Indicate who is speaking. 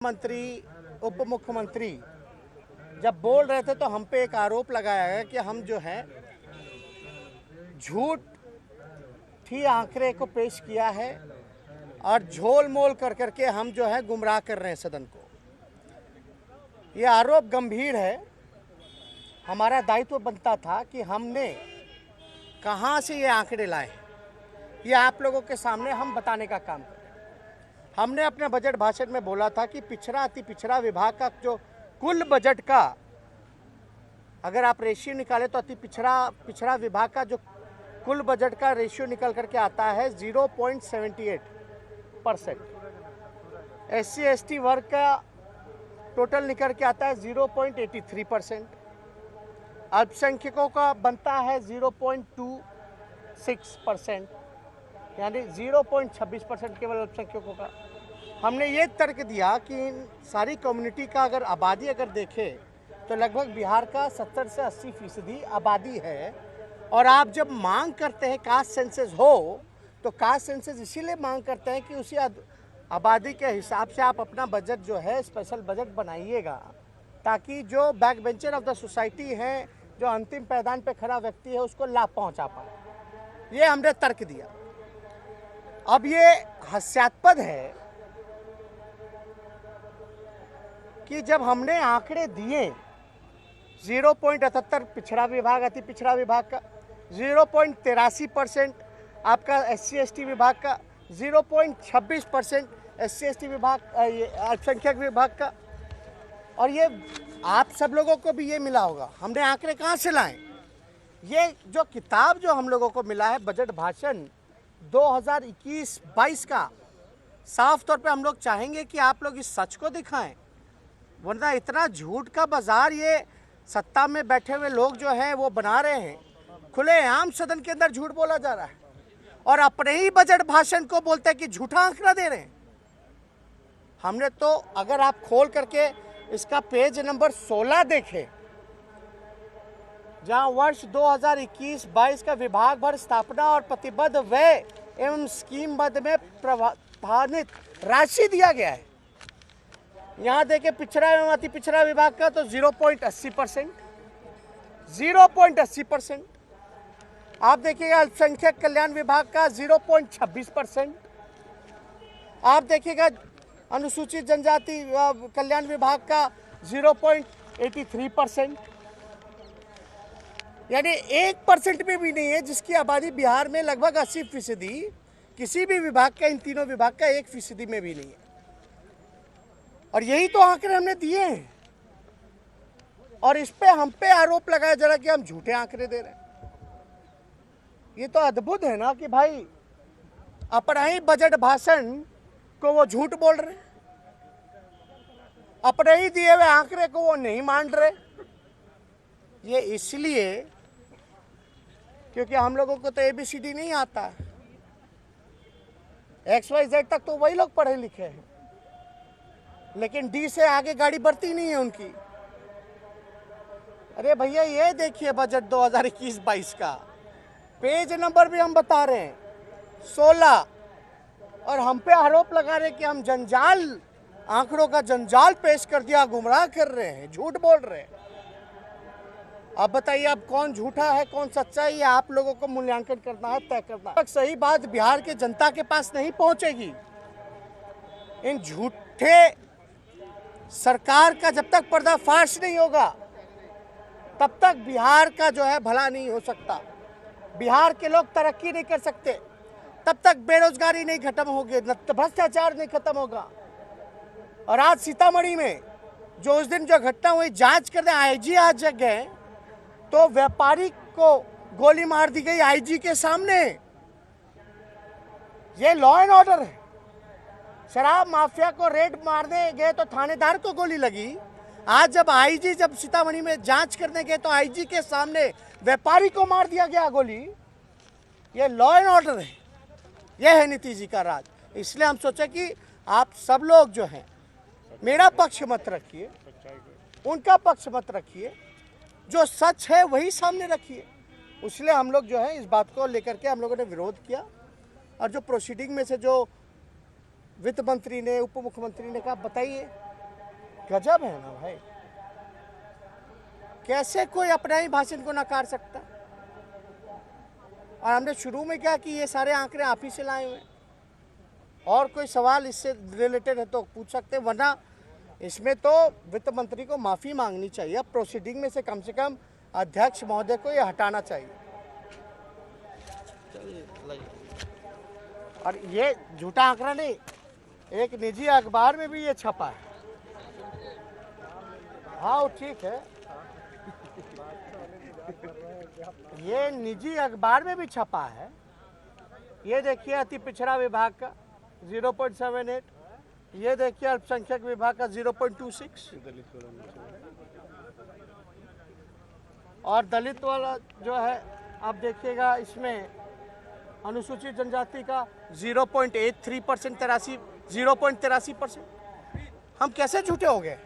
Speaker 1: मंत्री उप मुख्यमंत्री जब बोल रहे थे तो हम पे एक आरोप लगाया है कि हम जो है झूठ ही आंकड़े को पेश किया है और झोल मोल कर करके हम जो है गुमराह कर रहे हैं सदन को। ये आरोप गंभीर है। हमारा दायित्व बनता था कि हमने कहां से ये आंकड़े लाए, ये आप लोगों के सामने हम बताने का काम करें। हमने अपने बजट भाषण में बोला था कि पिछड़ा अति पिछड़ा विभाग का जो कुल बजट का अगर आप रेशियो निकालें तो अति पिछड़ा विभाग का जो कुल बजट का रेशियो निकल करके आता है 0.78%। SC/ST वर्ग का टोटल निकल के आता है 0.83%। अल्पसंख्यकों का बनता है 0.26%, यानी 0.26% केवल अल्पसंख्यकों का। हमने ये तर्क दिया कि इन सारी कम्युनिटी का अगर आबादी अगर देखें तो लगभग बिहार का 70 से 80% आबादी है। और आप जब मांग करते हैं कास्ट सेंसस हो तो कास्ट सेंसस इसीलिए मांग करते हैं कि उसी आबादी के हिसाब से आप अपना बजट जो है स्पेशल बजट बनाइएगा, ताकि जो back bencher of the society हैं, जो अंतिम पैदान पे खड़ा व्यक्ति है, उसको लाभ पहुंचा पाए। ये हमने तर्क दिया। अब ये हास्यास्पद है कि जब हमने आंकड़े दिए 0.78 पिछड़ा विभाग अति पिछड़ा विभाग का, 0.83% आपका SC/ST विभाग का, 0.26% SC/ST विभाग अल्पसंख्यक विभाग का, और ये आप सब लोगों को भी ये मिला होगा। हमने आंकड़े कहाँ से लाए? ये जो किताब जो हम लोगों को मिला है बजट भाषण 2021-22 का, साफ तौर पे हम लोग चाहेंगे कि आप लोग इस सच को दिखाएं, वरना इतना झूठ का बाजार ये सत्ता में बैठे हुए लोग जो हैं वो बना रहे हैं। खुलेआम सदन के अंदर झूठ बोला जा रहा है और अपने ही बजट भाषण को बोलते हैं कि झूठा आंकड़ा दे रहे हैं। हमने तो अगर आप खोल करके इसका पेज नंबर 16 देखें, जहां वर्ष 2021-22 का विभाग भर स्थापना और प्रतिबद्ध व्यय एवं स्कीम बद्ध में प्रभावित राशि दिया गया है। यहाँ देखें पिछड़ा एवं अति पिछड़ा विभाग का तो 0.80%, 0.80%। आप देखिएगा अल्पसंख्यक कल्याण विभाग का 0.26%। आप देखिएगा अनुसूचित जनजाति कल्याण विभाग का 0.83%, यानी 1% में भी नहीं है, जिसकी आबादी बिहार में लगभग 80%। किसी भी विभाग का, इन तीनों विभाग का 1% में भी नहीं है। और यही तो आंकड़े हमने दिए हैं और इस पे हम पे आरोप लगाया जा रहा है कि हम झूठे आंकड़े दे रहे हैं। ये तो अद्भुत है ना कि भाई अपना ही बजट भाषण को वो झूठ बोल रहे हैं, अपने ही दिए हुए आंकड़े को वो नहीं मान रहे। ये इसलिए क्योंकि हम लोगों को तो ABCD नहीं आता है। XYZ तक तो वही लोग पढ़े लिखे हैं, लेकिन D से आगे गाड़ी बढ़ती नहीं है उनकी। अरे भैया ये देखिए बजट 2021-22 का पेज नंबर भी हम बता रहे हैं 16, और हम पे आरोप लगा रहे हैं कि हम जंजाल, आंकड़ों का जंजाल पेश कर दिया, गुमराह कर रहे हैं, झूठ बोल रहे हैं। अब बताइए अब कौन झूठा है कौन सच्चा है, ये आप लोगों को मूल्यांकन करना है, तय करना है। सही बात बिहार के जनता के पास नहीं पहुंचेगी। इन झूठे सरकार का जब तक पर्दाफाश नहीं होगा तब तक बिहार का जो है भला नहीं हो सकता। बिहार के लोग तरक्की नहीं कर सकते तब तक बेरोजगारी नहीं खत्म होगी, भ्रष्टाचार नहीं खत्म होगा। और आज सीतामढ़ी में जो उस दिन जो घटना हुई, जांच करने IG आज जग गए तो व्यापारी को गोली मार दी गई IG के सामने। ये लॉ एंड ऑर्डर है। शराब माफिया को रेड मारने गए तो थानेदार को गोली लगी। आज जब IG जब सीतामढ़ी में जांच करने गए तो IG के सामने व्यापारी को मार दिया गया गोली। ये लॉ एंड ऑर्डर है, ये है नीतीश जी का राज। इसलिए हम सोचे कि आप सब लोग जो हैं मेरा पक्ष मत रखिए, उनका पक्ष मत रखिए, जो सच है वही सामने रखिए। इसलिए हम लोग जो है इस बात को लेकर के हम लोगों ने विरोध किया। और जो प्रोसीडिंग में से जो वित्त मंत्री ने, उप मुख्यमंत्री ने कहा बताइए गजब है ना भाई, कैसे कोई अपना ही भाषण को नकार सकता। और हमने शुरू में क्या कि ये सारे आंकड़े आप ही से लाए हुए, और कोई सवाल इससे रिलेटेड है तो पूछ सकते हैं, वरना इसमें तो वित्त मंत्री को माफी मांगनी चाहिए। अब प्रोसीडिंग में से कम अध्यक्ष महोदय को ये हटाना चाहिए। और ये झूठा आंकड़ा नहीं, एक निजी अखबार में भी ये छपा है। हाँ वो ठीक है, ये निजी अखबार में भी छपा है। ये देखिए अति पिछड़ा विभाग का 0.78, ये देखिए अल्पसंख्यक विभाग का 0.26, और दलित वाला जो है आप देखिएगा इसमें अनुसूचित जनजाति का 0.83%, 0.83%। हम कैसे झूठे हो गए?